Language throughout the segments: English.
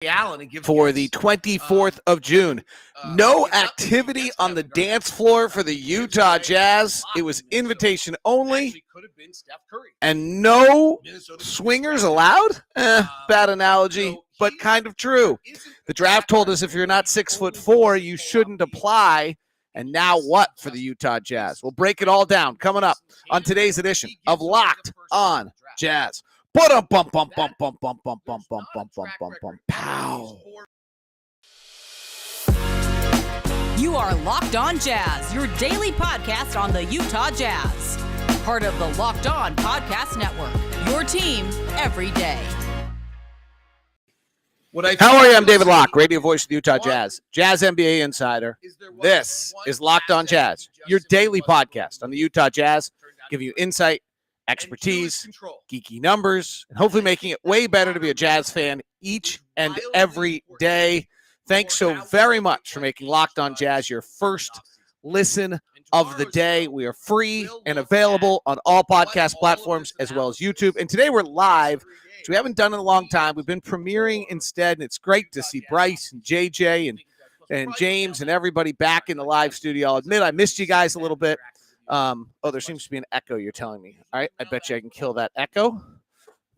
for the 24th of June. No activity on the dance floor for the Utah Jazz. It was invitation only, and no swingers allowed? Bad analogy, but kind of true. The draft told us if you're not 6'4", you shouldn't apply. And now what for the Utah Jazz? We'll break it all down coming up on today's edition of Locked on Jazz. Pow. You are Locked on Jazz, your daily podcast on the Utah Jazz. Part of the Locked on Podcast Network, your team every day. How are you? I'm David Locke, radio voice of the Utah Jazz, Jazz NBA insider. This is Locked on Jazz, your daily podcast on the Utah Jazz, giving you insight, expertise, geeky numbers, and hopefully making it way better to be a Jazz fan each and every day. Thanks so very much for making Locked on Jazz your first listen of the day. We are free and available on all podcast platforms as well as YouTube. And today we're live, which we haven't done in a long time. We've been premiering instead, and it's great to see Bryce and JJ and James and everybody back in the live studio. I'll admit I missed you guys a little bit. There seems to be an echo, you're telling me. All right, I bet you I can kill that echo.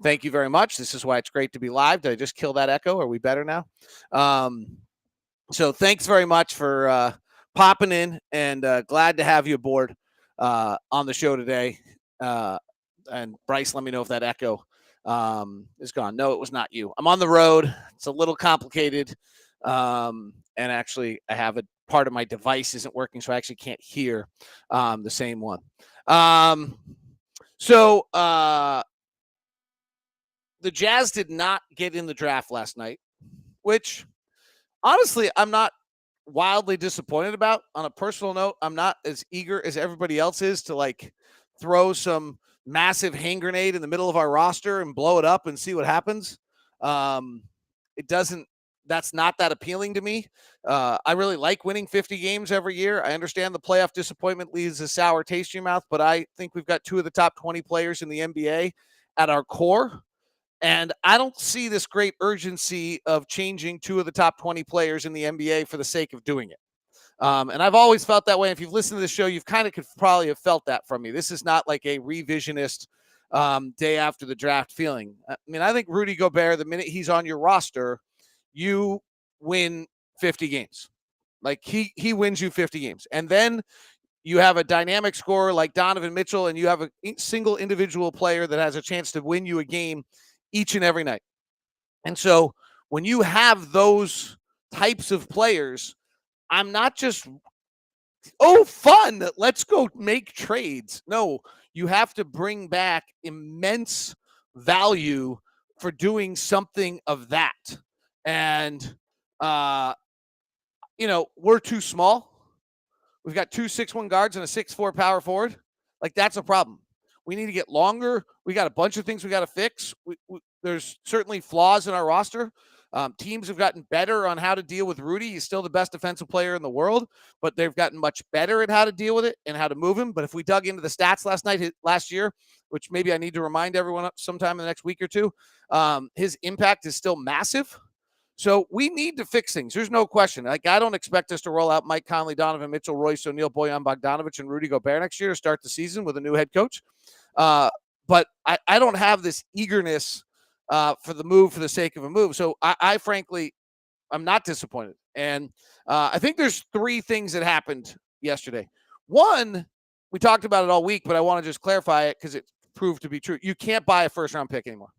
Thank you very much. This is why it's great to be live. Did I just kill that echo? Are we better now? So thanks very much for popping in, and glad to have you aboard on the show today. And Bryce, let me know if that echo is gone. No, it was not you. I'm on the road. It's a little complicated. And actually, I have a part of my device isn't working, so I actually can't hear the same one. So the Jazz did not get in the draft last night, which honestly, I'm not wildly disappointed about. On a personal note, I'm not as eager as everybody else is to like throw some massive hand grenade in the middle of our roster and blow it up and see what happens. That's not that appealing to me. I really like winning 50 games every year. I understand the playoff disappointment leaves a sour taste in your mouth, but I think we've got two of the top 20 players in the NBA at our core. And I don't see this great urgency of changing two of the top 20 players in the NBA for the sake of doing it. And I've always felt that way. If you've listened to this show, you've kind of could probably have felt that from me. This is not like a revisionist day after the draft feeling. I mean, I think Rudy Gobert, the minute he's on your roster, you win 50 games. Like he wins you 50 games. And then you have a dynamic scorer like Donovan Mitchell, and you have a single individual player that has a chance to win you a game each and every night. And so when you have those types of players, I'm not just, fun, let's go make trades. No, you have to bring back immense value for doing something of that. And, we're too small. We've got 2 6'1" guards and a 6'4" power forward. Like, that's a problem. We need to get longer. We got a bunch of things we got to fix. There's certainly flaws in our roster. Teams have gotten better on how to deal with Rudy. He's still the best defensive player in the world, but they've gotten much better at how to deal with it and how to move him. But if we dug into the stats last year, which maybe I need to remind everyone sometime in the next week or two, his impact is still massive. So we need to fix things. There's no question. Like, I don't expect us to roll out Mike Conley, Donovan Mitchell, Royce O'Neal, Bojan Bogdanovic, and Rudy Gobert next year to start the season with a new head coach. But I don't have this eagerness for the move for the sake of a move. So I frankly, I'm not disappointed. And I think there's 3 things that happened yesterday. One, we talked about it all week, but I want to just clarify it because it proved to be true. You can't buy a first-round pick anymore.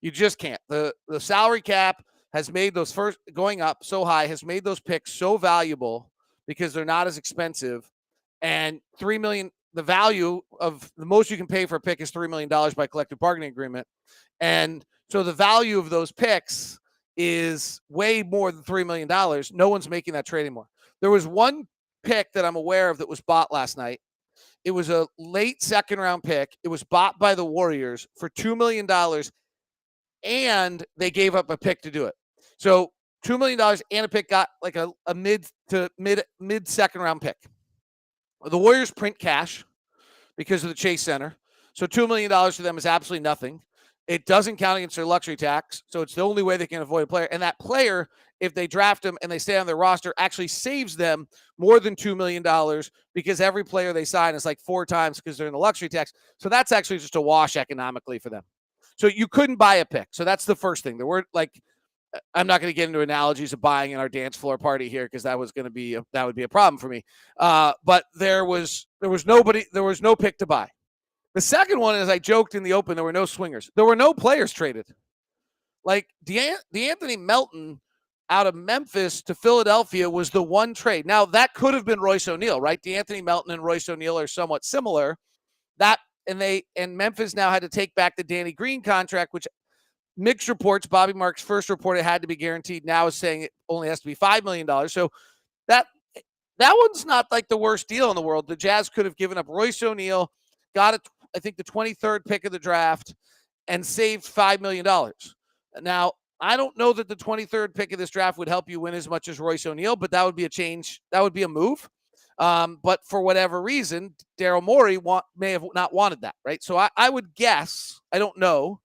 You just can't. The salary cap has made those going up so high, has made those picks so valuable because they're not as expensive. And $3 million, the value of the most you can pay for a pick is $3 million by collective bargaining agreement. And so the value of those picks is way more than $3 million. No one's making that trade anymore. There was one pick that I'm aware of that was bought last night. It was a late second-round pick. It was bought by the Warriors for $2 million, and they gave up a pick to do it. So $2 million and a pick got like a mid second round pick. The Warriors print cash because of the Chase Center. So $2 million to them is absolutely nothing. It doesn't count against their luxury tax, so it's the only way they can avoid a player. And that player, if they draft him and they stay on their roster, actually saves them more than $2 million because every player they sign is like 4 times because they're in the luxury tax. So that's actually just a wash economically for them. So you couldn't buy a pick. So that's the first thing. There were like, I'm not going to get into analogies of buying in our dance floor party here because that would be a problem for me. But there was no pick to buy. The second one is I joked in the open, there were no swingers. There were no players traded. Like DeAnthony Melton out of Memphis to Philadelphia was the one trade. Now, that could have been Royce O'Neal, right? DeAnthony Melton and Royce O'Neal are somewhat similar. And Memphis now had to take back the Danny Green contract, which mixed reports, Bobby Marks first report it had to be guaranteed. Now is saying it only has to be $5 million. So that one's not like the worst deal in the world. The Jazz could have given up Royce O'Neal, got it, I think the 23rd pick of the draft, and saved $5 million. Now, I don't know that the 23rd pick of this draft would help you win as much as Royce O'Neal, but that would be a change. That would be a move. But for whatever reason, Daryl Morey may have not wanted that, right? So I would guess, I don't know,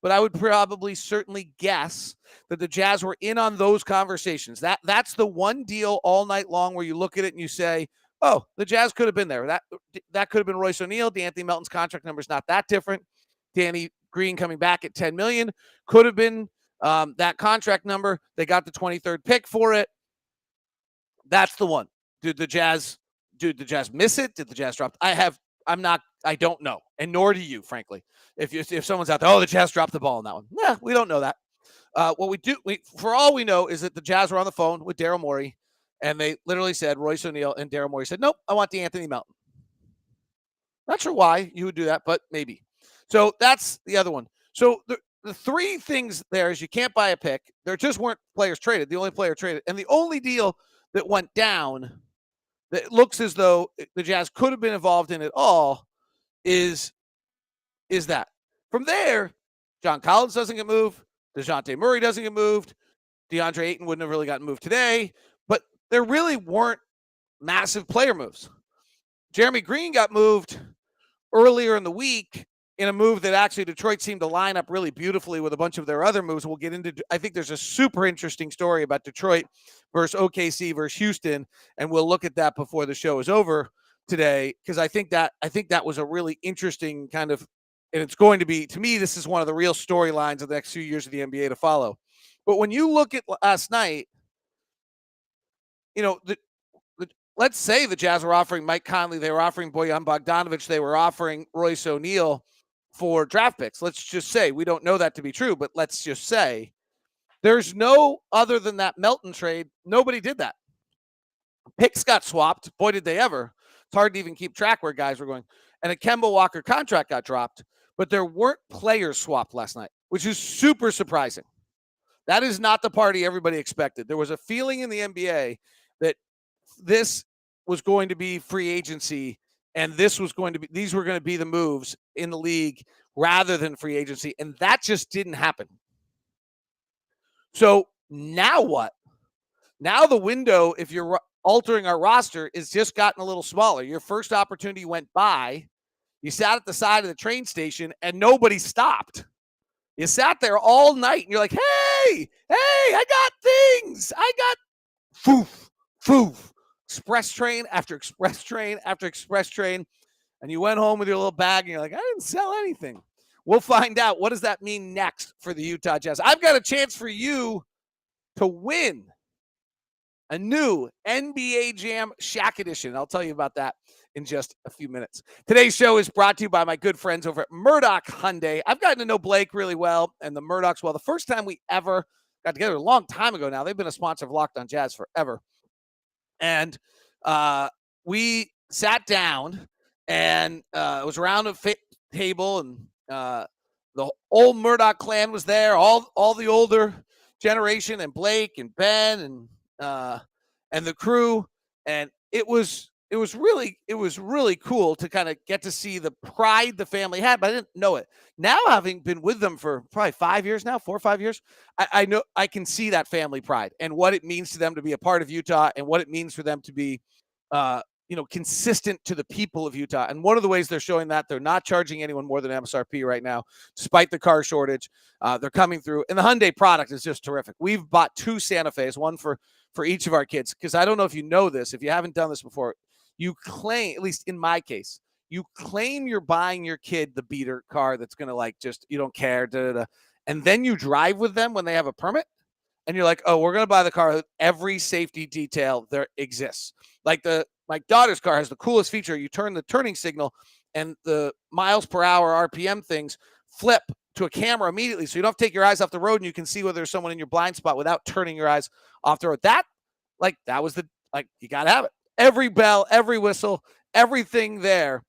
but I would probably certainly guess that the Jazz were in on those conversations. That's the one deal all night long where you look at it and you say, oh, the Jazz could have been there. That could have been Royce O'Neal. DeAnthony Melton's contract number is not that different. Danny Green coming back at $10 million could have been that contract number. They got the 23rd pick for it. That's the one. Did the Jazz miss it? Did the Jazz drop? I don't know, and nor do you, frankly. If someone's out there, oh, the Jazz dropped the ball on that one. Yeah, we don't know that. What we do, for all we know, is that the Jazz were on the phone with Daryl Morey. And they literally said, Royce O'Neal, and Daryl Morey said, nope, I want DeAnthony Melton. Not sure why you would do that, but maybe. So that's the other one. So the three things there is you can't buy a pick. There just weren't players traded. The only player traded. And the only deal that went down that looks as though the Jazz could have been involved in it all is that. From there, John Collins doesn't get moved. DeJounte Murray doesn't get moved. DeAndre Ayton wouldn't have really gotten moved today. But there really weren't massive player moves. Jeremy Green got moved earlier in the week in a move that actually Detroit seemed to line up really beautifully with a bunch of their other moves. We'll get into. I think there's a super interesting story about Detroit versus OKC versus Houston, and we'll look at that before the show is over today because I think that was a really interesting kind of, and it's going to be, to me, this is one of the real storylines of the next few years of the NBA to follow. But when you look at last night, you know, let's say the Jazz were offering Mike Conley, they were offering Bojan Bogdanovic, they were offering Royce O'Neal for draft picks. Let's just say, we don't know that to be true, but let's just say there's no, other than that Melton trade, nobody did that. Picks got swapped. Boy, did they ever. It's hard to even keep track where guys were going. And a Kemba Walker contract got dropped, but there weren't players swapped last night, which is super surprising. That is not the party everybody expected. There was a feeling in the NBA that this was going to be free agency and these were going to be the moves in the league rather than free agency. And that just didn't happen. So now what? Now the window, if you're altering our roster, is just gotten a little smaller. Your first opportunity went by. You sat at the side of the train station and nobody stopped. You sat there all night and you're like, hey, I got things. I got foof, express train after express train after express train. And you went home with your little bag and you're like, I didn't sell anything. We'll find out. What does that mean next for the Utah Jazz? I've got a chance for you to win a new NBA Jam Shaq Edition. I'll tell you about that in just a few minutes. Today's show is brought to you by my good friends over at Murdoch Hyundai. I've gotten to know Blake really well and the Murdochs well. The first time we ever got together, a long time ago now. They've been a sponsor of Locked On Jazz forever. And we sat down and it was around a table and the old Murdoch clan was there, all the older generation, and Blake and Ben and the crew. And it was really cool to kind of get to see the pride the family had, but I didn't know it. Now, having been with them for probably 5 years now, 4 or 5 years, I know I can see that family pride and what it means to them to be a part of Utah and what it means for them to be consistent to the people of Utah. And one of the ways they're showing that, they're not charging anyone more than MSRP right now, despite the car shortage. They're coming through. And the Hyundai product is just terrific. We've bought 2 Santa Fe's, one for each of our kids, because I don't know if you know this. If you haven't done this before, you claim, at least in my case, you claim you're buying your kid the beater car that's going to you don't care, and then you drive with them when they have a permit. And you're like, oh, we're going to buy the car with every safety detail there exists. Like my daughter's car has the coolest feature. You turn the turning signal and the miles per hour RPM things flip to a camera immediately. So you don't have to take your eyes off the road and you can see whether there's someone in your blind spot without turning your eyes off the road. That was you got to have it. Every bell, every whistle, everything there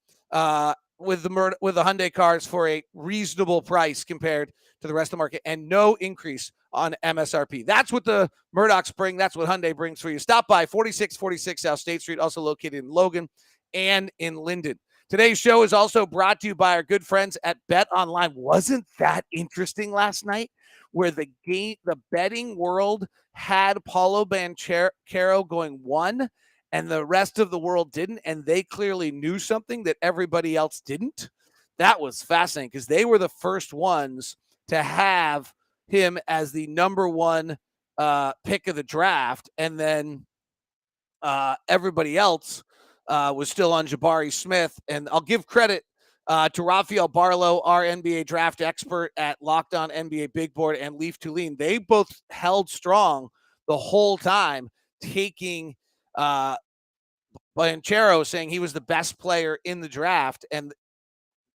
with the Hyundai cars for a reasonable price compared to the rest of the market, and no increase on MSRP. That's what the Murdochs bring. That's what Hyundai brings for you. Stop by 4646 South State Street, also located in Logan and in Linden. Today's show is also brought to you by our good friends at Bet Online. Wasn't that interesting last night, where the betting world had Paulo Banchero going 1 and the rest of the world didn't, and they clearly knew something that everybody else didn't? That was fascinating because they were the first ones to have him as the number 1 pick of the draft, and then everybody else was still on Jabari Smith. And I'll give credit to Rafael Barlow, our NBA draft expert at Locked On NBA Big Board, and Leaf Tulane. They both held strong the whole time, taking Banchero, saying he was the best player in the draft, and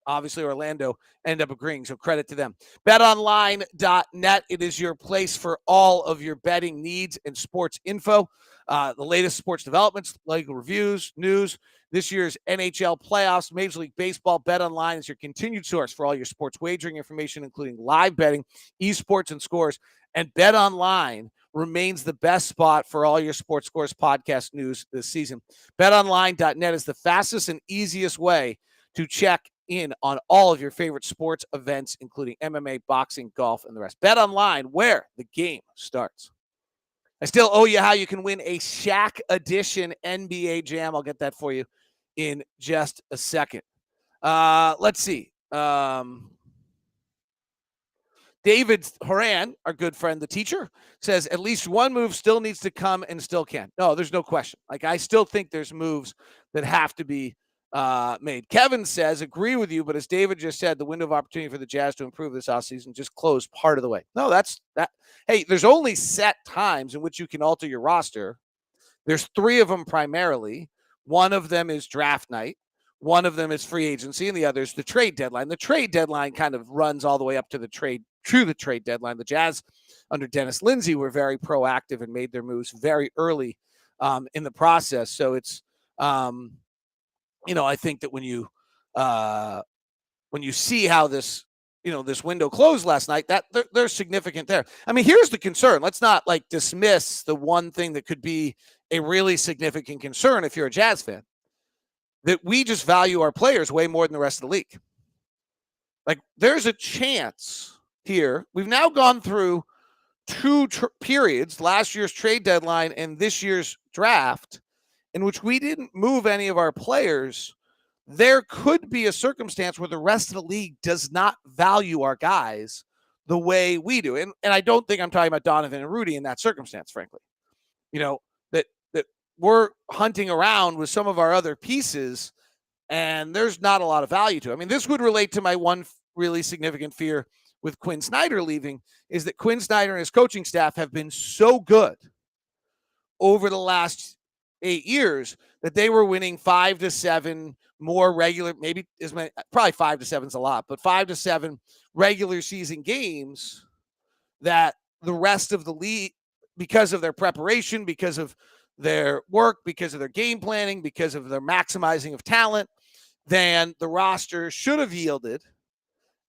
obviously Orlando ended up agreeing, so credit to them. BetOnline.net, it is your place for all of your betting needs and sports info. The latest sports developments, legal reviews, news, this year's NHL playoffs, Major League Baseball. BetOnline is your continued source for all your sports wagering information, including live betting, esports, and scores. And BetOnline remains the best spot for all your Sports Scores podcast news this season. BetOnline.net is the fastest and easiest way to check in on all of your favorite sports events, including MMA, boxing, golf, and the rest. Bet Online, where the game starts. I still owe you how you can win a Shaq Edition NBA Jam. I'll get that for you in just a second. Let's see. David Horan, our good friend, the teacher, says at least one move still needs to come and still can. No, there's no question. I still think there's moves that have to be made. Kevin says, agree with you, but as David just said, the window of opportunity for the Jazz to improve this offseason just closed part of the way. No, that's that. Hey, there's only set times in which you can alter your roster. There's 3 of them primarily. One of them is draft night. One of them is free agency, and the other is the trade deadline. The trade deadline kind of runs all the way up to the trade deadline. The Jazz under Dennis Lindsey were very proactive and made their moves very early in the process. So it's, I think that when you see how this window closed last night, that they're significant there. I mean, here's the concern. Let's not dismiss the one thing that could be a really significant concern if you're a Jazz fan, that we just value our players way more than the rest of the league. There's a chance here. We've now gone through 2 periods, last year's trade deadline and this year's draft, in which we didn't move any of our players. There could be a circumstance where the rest of the league does not value our guys the way we do. And I don't think I'm talking about Donovan and Rudy in that circumstance, frankly. That we're hunting around with some of our other pieces, and there's not a lot of value to it. I mean, this would relate to my one really significant fear with Quinn Snyder leaving, is that Quinn Snyder and his coaching staff have been so good over the last 8 years that they were winning 5 to 7 more regular, maybe as many, probably 5 to 7 is a lot, but 5 to 7 regular season games, that the rest of the league, because of their preparation, because of their work, because of their game planning, because of their maximizing of talent, than the roster should have yielded.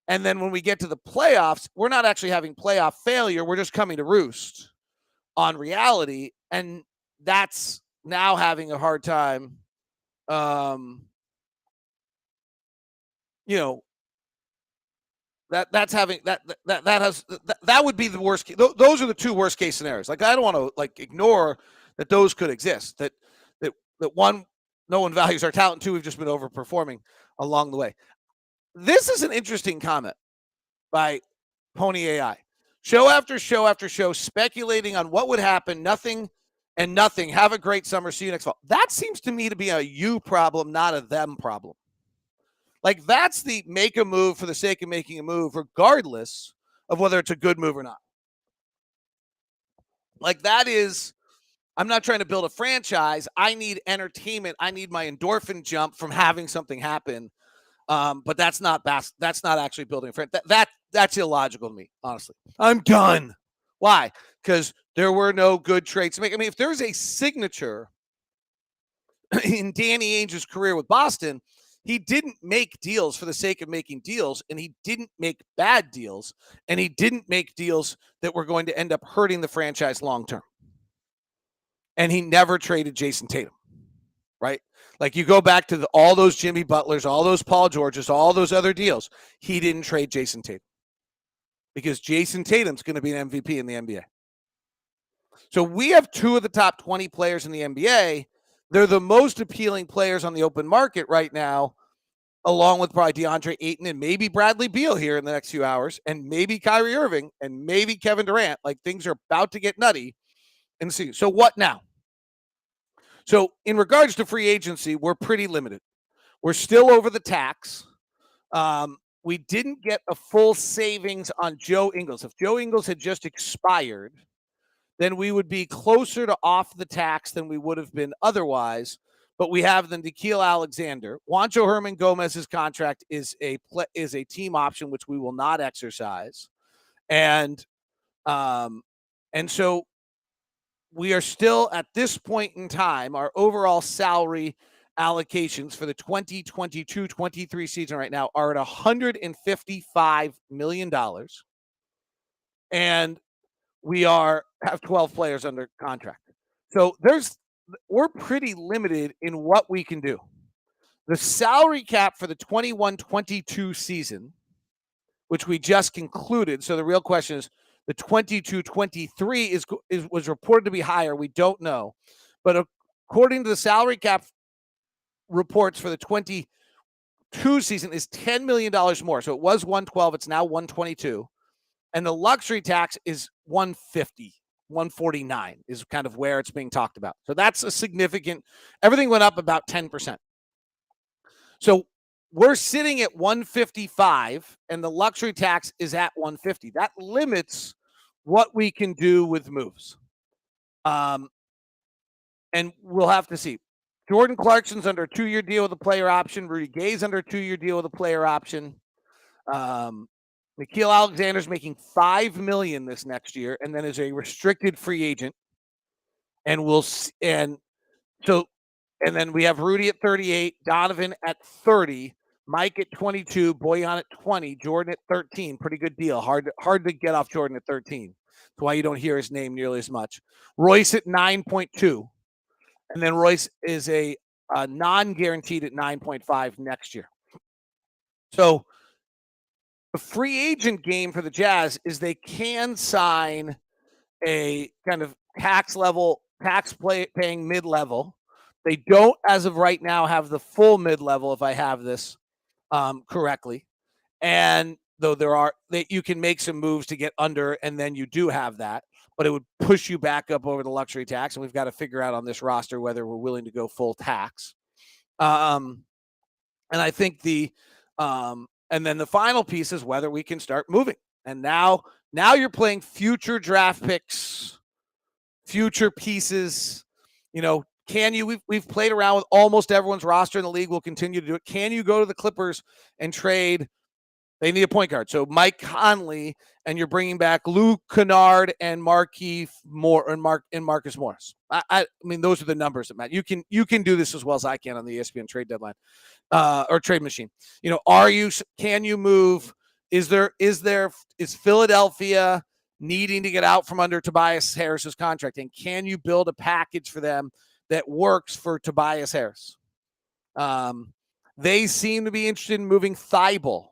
And then when we get to the playoffs, we're not actually having playoff failure. We're just coming to roost on reality. And that's now having a hard time, that would be the worst case. Those are the 2 worst case scenarios. I don't want to ignore that those could exist, that one no one values our talent too. We've just been overperforming along the way. This is an interesting comment by Pony AI. Show after show after show, speculating on what would happen. Nothing and nothing. Have a great summer. See you next fall. That seems to me to be a you problem, not a them problem. Like, that's the make a move for the sake of making a move, regardless of whether it's a good move or not. Like, that is, I'm not trying to build a franchise. I need entertainment. I need my endorphin jump from having something happen. But that's not actually building a franchise. That's illogical to me, honestly. I'm done. Why? Because there were no good trades to make. I mean, if there's a signature in Danny Ainge's career with Boston, he didn't make deals for the sake of making deals, and he didn't make bad deals, and he didn't make deals that were going to end up hurting the franchise long term. And he never traded Jason Tatum, right? Like, you go back to all those Jimmy Butlers, all those Paul Georges, all those other deals. He didn't trade Jason Tatum because Jason Tatum's going to be an MVP in the NBA. So we have two of the top 20 players in the NBA. They're the most appealing players on the open market right now, along with probably DeAndre Ayton and maybe Bradley Beal here in the next few hours, and maybe Kyrie Irving and maybe Kevin Durant. Like, things are about to get nutty. And see, so what now? So in regards to free agency, we're pretty limited. We're still over the tax. We didn't get a full savings on Joe Ingles. If Joe Ingles had just expired, then we would be closer to off the tax than we would have been otherwise. But we have the Nickeil Alexander. Juancho Herman Gomez's contract is a team option, which we will not exercise. And so we are still, at this point in time, our overall salary allocations for the 2022-23 season right now are at $155 million. And we have 12 players under contract. So we're pretty limited in what we can do. The salary cap for the 21-22 season, which we just concluded. So the real question is, the 22-23 was reported to be higher. We don't know. But according to the salary cap reports for the 22 season, is $10 million more. So it was 112. It's now 122. And the luxury tax is 150. 149 is kind of where it's being talked about. So that's a significant, everything went up about 10%. So we're sitting at 155 and the luxury tax is at 150. That limits what we can do with moves. And we'll have to see. Jordan Clarkson's under a 2-year deal with a player option. Rudy Gay's under a 2-year deal with a player option. Nickeil Alexander's making $5 million this next year, and then is a restricted free agent. And then we have Rudy at 38, Donovan at 30, Mike at 22, Bojan at 20, Jordan at 13. Pretty good deal. Hard to get off Jordan at 13. That's why you don't hear his name nearly as much. Royce at 9.2, and then Royce is a non-guaranteed at 9.5 next year. So the free agent game for the Jazz is they can sign a kind of tax-paying mid-level. They don't, as of right now, have the full mid-level, if I have this correctly. And though you can make some moves to get under, and then you do have that, but it would push you back up over the luxury tax. And we've got to figure out on this roster whether we're willing to go full tax. And I think and then the final piece is whether we can start moving. And now you're playing future draft picks, future pieces. Can you? We've played around with almost everyone's roster in the league. We'll continue to do it. Can you go to the Clippers and trade? They need a point guard. So Mike Conley, and you're bringing back Luke Kennard and Markieff Moore and Marcus Morris. I mean, those are the numbers that matter. You can do this as well as I can on the ESPN trade deadline or trade machine. Can you move? Is Philadelphia needing to get out from under Tobias Harris's contract? And can you build a package for them that works for Tobias Harris? They seem to be interested in moving Thibault.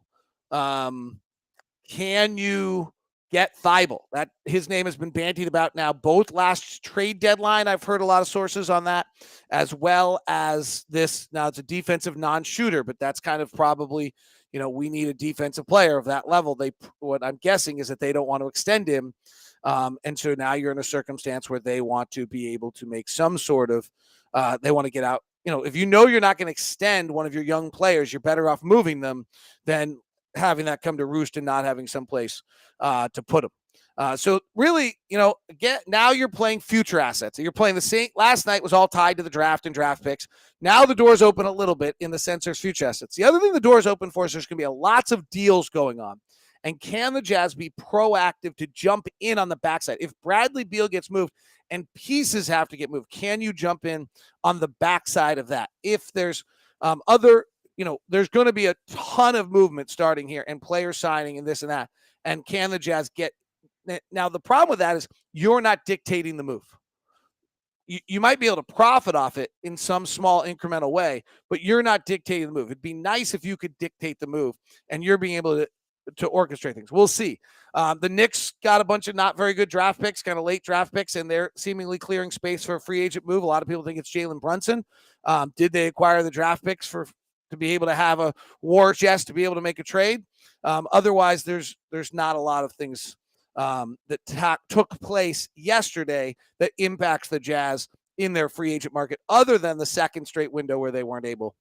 Can you get Thibault. That his name has been bandied about now. Both last trade deadline, I've heard a lot of sources on that, as well as this. Now it's a defensive non-shooter, but that's kind of probably, we need a defensive player of that level. What I'm guessing is that they don't want to extend him, and so now you're in a circumstance where they want to be able to make some sort of. They want to get out. If you're not going to extend one of your young players, you're better off moving them than having that come to roost and not having someplace to put them. So really, again, now you're playing future assets. You're playing the same. Last night was all tied to the draft and draft picks. Now the door's open a little bit in the sense there's future assets. The other thing the door's open for is there's going to be lots of deals going on. And can the Jazz be proactive to jump in on the backside? If Bradley Beal gets moved and pieces have to get moved, can you jump in on the backside of that? If there's there's going to be a ton of movement starting here and players signing and this and that. And can the Jazz get – now the problem with that is you're not dictating the move. You might be able to profit off it in some small incremental way, but you're not dictating the move. It'd be nice if you could dictate the move and you're being able to orchestrate things. We'll see. The Knicks got a bunch of not very good draft picks, kind of late draft picks, and they're seemingly clearing space for a free agent move. A lot of people think it's Jalen Brunson. Did they acquire the draft picks to be able to have a war chest to be able to make a trade? Otherwise, there's not a lot of things that took place yesterday that impacts the Jazz in their free agent market, other than the second straight window where they weren't able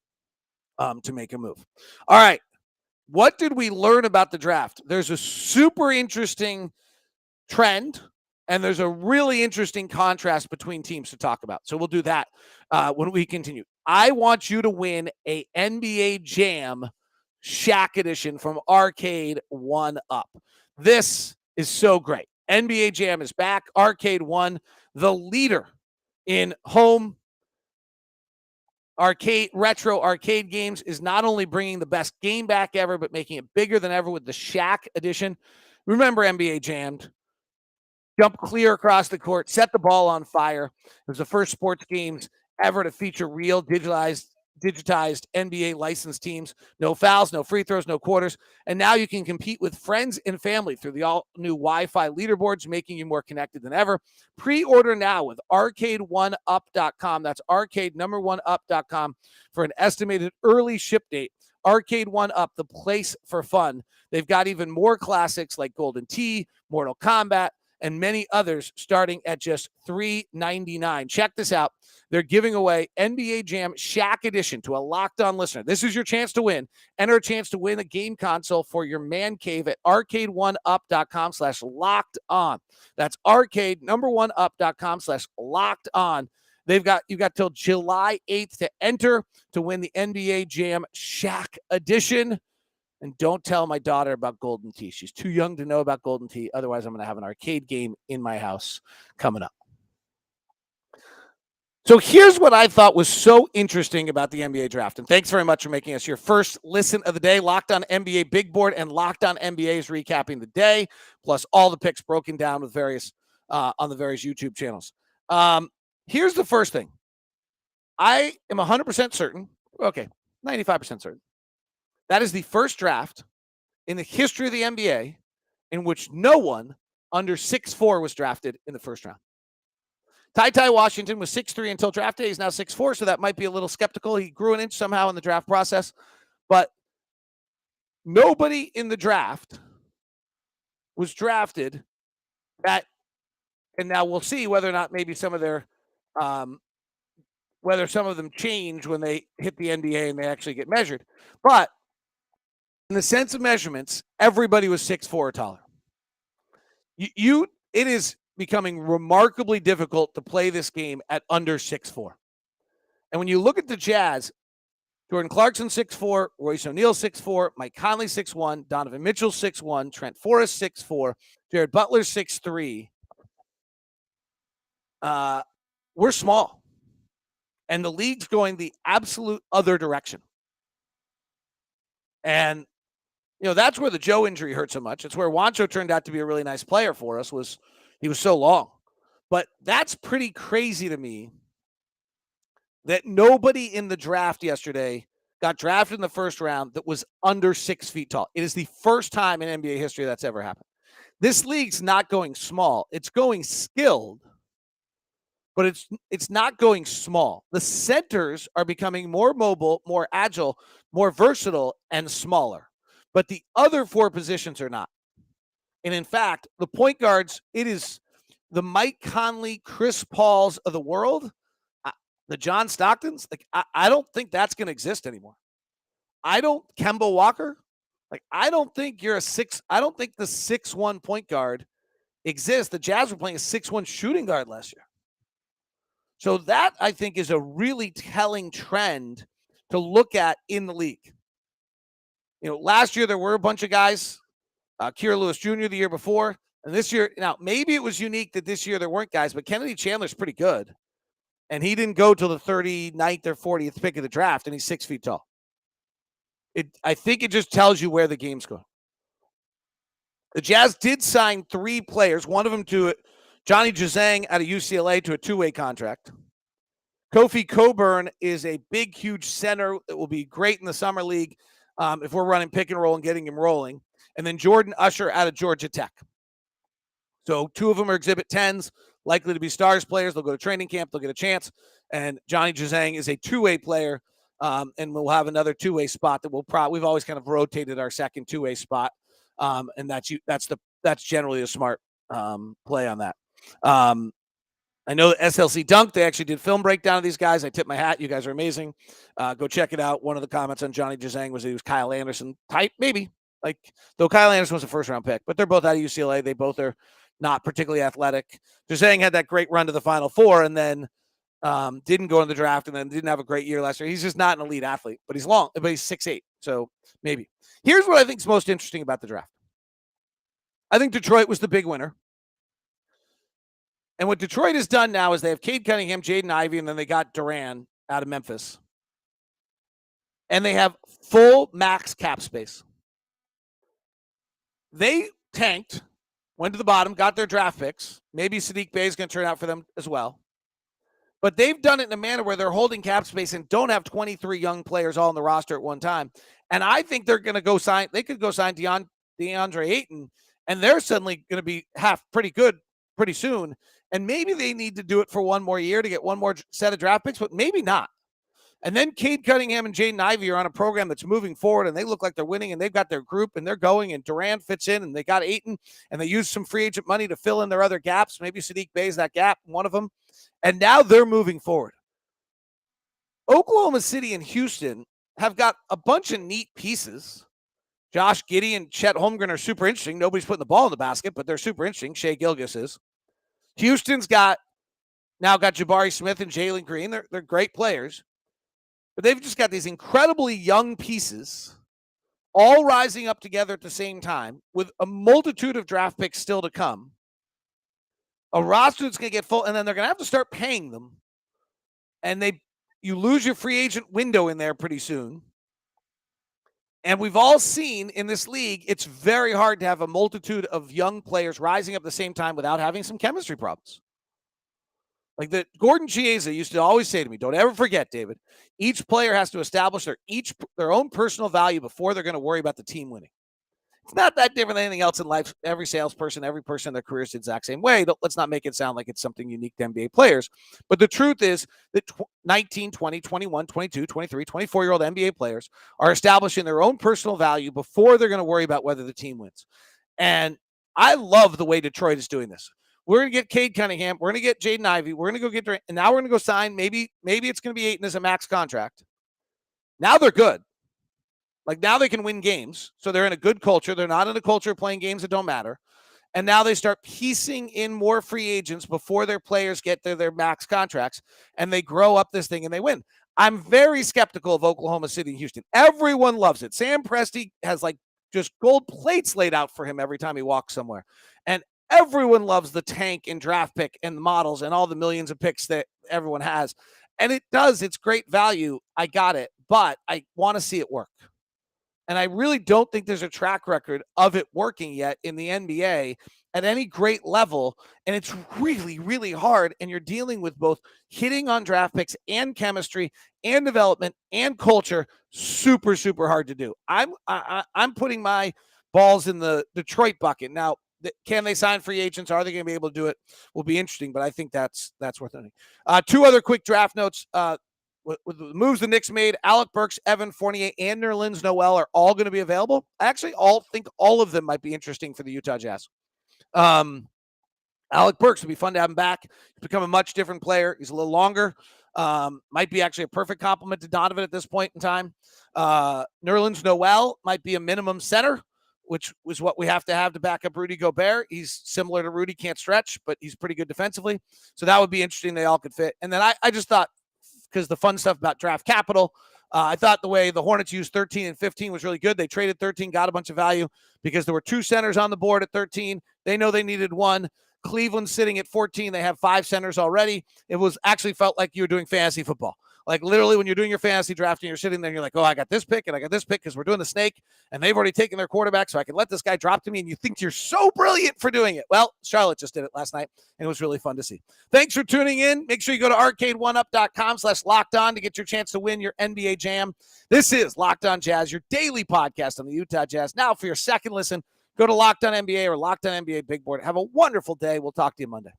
to make a move. All right. What did we learn about the draft? There's a super interesting trend, and there's a really interesting contrast between teams to talk about. So we'll do that when we continue. I want you to win a NBA Jam Shaq edition from Arcade 1-Up. This is so great. NBA Jam is back. Arcade 1, the leader in home retro arcade games, is not only bringing the best game back ever, but making it bigger than ever with the Shaq edition. Remember NBA Jammed? Jump clear across the court, set the ball on fire. It was the first sports games ever to feature real digitized NBA licensed teams. No fouls, no free throws, no quarters. And now you can compete with friends and family through the all-new Wi-Fi leaderboards, making you more connected than ever. Pre-order now with arcade1up.com. That's arcade1up.com for an estimated early ship date. Arcade 1-Up, the place for fun. They've got even more classics like Golden Tee, Mortal Kombat, and many others starting at just $3.99. Check this out. They're giving away NBA Jam Shaq Edition to a Locked On listener. This is your chance to win. Enter a chance to win a game console for your man cave at arcade1up.com/locked-on. That's arcade1up.com/locked-on. You've got till July 8th to enter to win the NBA Jam Shaq Edition. And don't tell my daughter about Golden Tee. She's too young to know about Golden Tee. Otherwise, I'm going to have an arcade game in my house coming up. So here's what I thought was so interesting about the NBA draft. And thanks very much for making us your first listen of the day. Locked On NBA Big Board and Locked On NBA is recapping the day, plus all the picks broken down with various on the various YouTube channels. Here's the first thing. I am 100% certain. Okay, 95% certain. That is the first draft in the history of the NBA in which no one under 6'4" was drafted in the first round. Ty Washington was 6'3" until draft day. He's now 6'4", so that might be a little skeptical. He grew an inch somehow in the draft process. But nobody in the draft was drafted that, and now we'll see whether or not maybe some of their whether some of them change when they hit the NBA and they actually get measured. But in the sense of measurements, everybody was 6'4" or taller. It is becoming remarkably difficult to play this game at under 6'4". And when you look at the Jazz, Jordan Clarkson 6'4", Royce O'Neal 6'4", Mike Conley 6'1", Donovan Mitchell 6'1", Trent Forrest 6'4", Jared Butler 6'3". We're small. And the league's going the absolute other direction. And that's where the Joe injury hurt so much. It's where Juancho turned out to be a really nice player for us. He was so long. But that's pretty crazy to me that nobody in the draft yesterday got drafted in the first round that was under 6 feet tall. It is the first time in NBA history that's ever happened. This league's not going small. It's going skilled, but it's not going small. The centers are becoming more mobile, more agile, more versatile, and smaller. But the other four positions are not. And in fact, the point guards, it is the Mike Conley, Chris Pauls of the world, the John Stocktons. Like, I don't think that's going to exist anymore. Kemba Walker, like, I don't think you're a six. I don't think the 6'1" point guard exists. The Jazz were playing a 6'1" shooting guard last year. So that, I think, is a really telling trend to look at in the league. Last year there were a bunch of guys, Kira Lewis Jr. the year before, and this year, now maybe it was unique that this year there weren't guys, but Kennedy Chandler's pretty good, and he didn't go till the 39th or 40th pick of the draft, and he's 6 feet tall. I think it just tells you where the game's going. The Jazz did sign 3 players, one of them to Johnny Juzang out of UCLA to a 2-way contract. Kofi Coburn is a big, huge center that will be great in the summer league if we're running pick and roll and getting him rolling. And then Jordan Usher out of Georgia Tech. So 2 of them are Exhibit 10s, likely to be stars players. They'll go to training camp. They'll get a chance. And Johnny Juzang is a 2-way player, and we'll have another 2-way spot that we've always kind of rotated our second 2-way spot, and that's generally a smart play on that. I know that SLC Dunk, they actually did film breakdown of these guys. I tip my hat. You guys are amazing. Go check it out. One of the comments on Johnny Juzang was he was Kyle Anderson type, maybe. Though Kyle Anderson was a first-round pick, but they're both out of UCLA. They both are not particularly athletic. Juzang had that great run to the Final Four and then didn't go in the draft and then didn't have a great year last year. He's just not an elite athlete, but he's 6'8", so maybe. Here's what I think is most interesting about the draft. I think Detroit was the big winner. And what Detroit has done now is they have Cade Cunningham, Jaden Ivey, and then they got Duran out of Memphis. And they have full max cap space. They tanked, went to the bottom, got their draft picks. Maybe Saddiq Bey is going to turn out for them as well. But they've done it in a manner where they're holding cap space and don't have 23 young players all on the roster at one time. And I think they're going to go sign – they could go sign DeAndre Ayton, and they're suddenly going to be pretty good pretty soon. And maybe they need to do it for one more year to get one more set of draft picks, but maybe not. And then Cade Cunningham and Jaden Ivey are on a program that's moving forward, and they look like they're winning, and they've got their group, and they're going, and Durant fits in, and they got Ayton, and they used some free agent money to fill in their other gaps. Maybe Saddiq Bey's that gap, one of them. And now they're moving forward. Oklahoma City and Houston have got a bunch of neat pieces. Josh Giddey and Chet Holmgren are super interesting. Nobody's putting the ball in the basket, but they're super interesting. Shea Gilgeous is. Houston's got Jabari Smith and Jalen Green. They're great players. But they've just got these incredibly young pieces all rising up together at the same time with a multitude of draft picks still to come. A roster that's going to get full, and then they're going to have to start paying them. And you lose your free agent window in there pretty soon. And we've all seen in this league, it's very hard to have a multitude of young players rising up at the same time without having some chemistry problems. Like Gordon Chiesa used to always say to me, don't ever forget, David, each player has to establish their own personal value before they're going to worry about the team winning. It's not that different than anything else in life. Every salesperson, every person in their career is the exact same way. Let's not make it sound like it's something unique to NBA players. But the truth is that 19, 20, 21, 22, 23, 24-year-old NBA players are establishing their own personal value before they're going to worry about whether the team wins. And I love the way Detroit is doing this. We're going to get Cade Cunningham. We're going to get Jaden Ivey. We're going to go get Durant. And now we're going to go sign. Maybe it's going to be Ayton as a max contract. Now they're good. Like now they can win games. So they're in a good culture. They're not in a culture of playing games that don't matter. And now they start piecing in more free agents before their players get their max contracts. And they grow up this thing and they win. I'm very skeptical of Oklahoma City and Houston. Everyone loves it. Sam Presti has just gold plates laid out for him every time he walks somewhere. And everyone loves the tank and draft pick and the models and all the millions of picks that everyone has. And it does. It's great value. I got it. But I want to see it work. And I really don't think there's a track record of it working yet in the NBA at any great level. And it's really, really hard. And you're dealing with both hitting on draft picks and chemistry and development and culture. Super, super hard to do. I'm putting my balls in the Detroit bucket. Now, can they sign free agents? Are they going to be able to do it? Will be interesting, but I think that's worth noting. Two other quick draft notes. With the moves the Knicks made, Alec Burks, Evan Fournier, and Nerlens Noel are all going to be available. I actually think all of them might be interesting for the Utah Jazz. Alec Burks would be fun to have him back. He's become a much different player. He's a little longer. Might be actually a perfect complement to Donovan at this point in time. Nerlens Noel might be a minimum center, which was what we have to back up Rudy Gobert. He's similar to Rudy, can't stretch, but he's pretty good defensively. So that would be interesting. They all could fit. And then I just thought, because the fun stuff about draft capital, I thought the way the Hornets used 13 and 15 was really good. They traded 13, got a bunch of value because there were 2 centers on the board at 13. They know they needed 1. Cleveland sitting at 14. They have 5 centers already. It was actually felt like you were doing fantasy football. Like literally when you're doing your fantasy draft and you're sitting there and you're like, oh, I got this pick and I got this pick because we're doing the snake and they've already taken their quarterback, so I can let this guy drop to me. And you think you're so brilliant for doing it. Well, Charlotte just did it last night and it was really fun to see. Thanks for tuning in. Make sure you go to arcade1up.com/lockedon to get your chance to win your NBA Jam. This is Locked On Jazz, your daily podcast on the Utah Jazz. Now for your second listen, go to Locked On NBA or Locked On NBA Big Board. Have a wonderful day. We'll talk to you Monday.